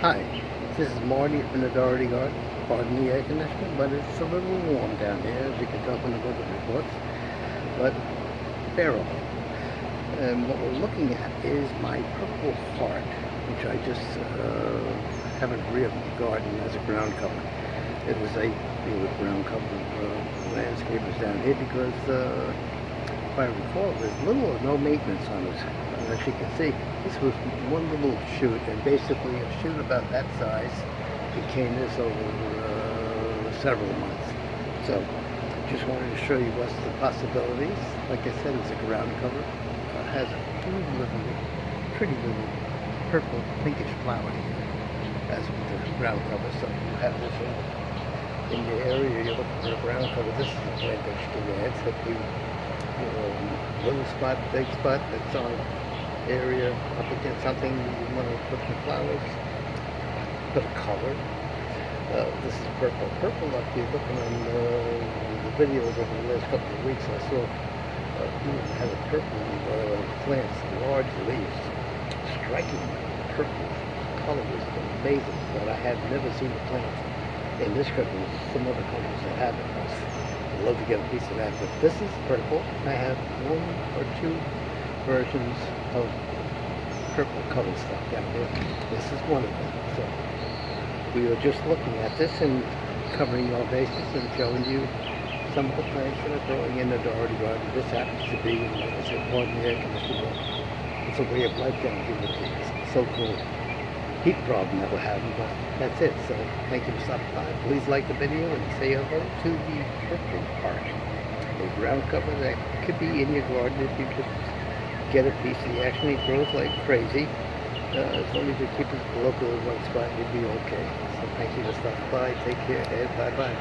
Hi, this is Marty from the Dougherty garden. Pardon the air conditioning, but it's a little warm down here, as you can tell from the weather reports, but bearable. And what we're looking at is my purple heart, which I just have in the rear of the garden as a ground cover. It was a ground cover landscapers down here because, if I recall, there's little or no maintenance on it. As you can see, this was one little shoot, and basically a shoot about that size became this over several months. So, just wanted to show you what's the possibilities. Like I said, it's a ground cover. Has a pretty little purple pinkish flower here, as with the ground cover. So you have this in the area you're looking for a ground cover. This is a plant that you can add. So if you little spot, big spot, that's on area up against something you want to put some flowers, put a color. This is purple. Purple, if you're looking on the videos over the last couple of weeks, I saw has a purple plants, large leaves, striking purple color is amazing, but I have never seen a plant in this country. Some other countries that have it. I'd love to get a piece of that, but this is purple. I have one or two versions of purple colored stuff down here. This is one of them. So we were just looking at this and covering all bases and showing you some of the plants that are growing in the Dougherty garden. This happens to be, like I said, pardon the air conditioning. It's a way of life down here with the so-called heat problem that we're having, but that's it. So thank you for stopping by. Please like the video and say hello to the purple heart, a ground cover that could be in your garden if you could get a piece. He actually grows like crazy. As long as you keep it local in one spot, you'd be okay. So thank you for stopping by. Take care and bye-bye.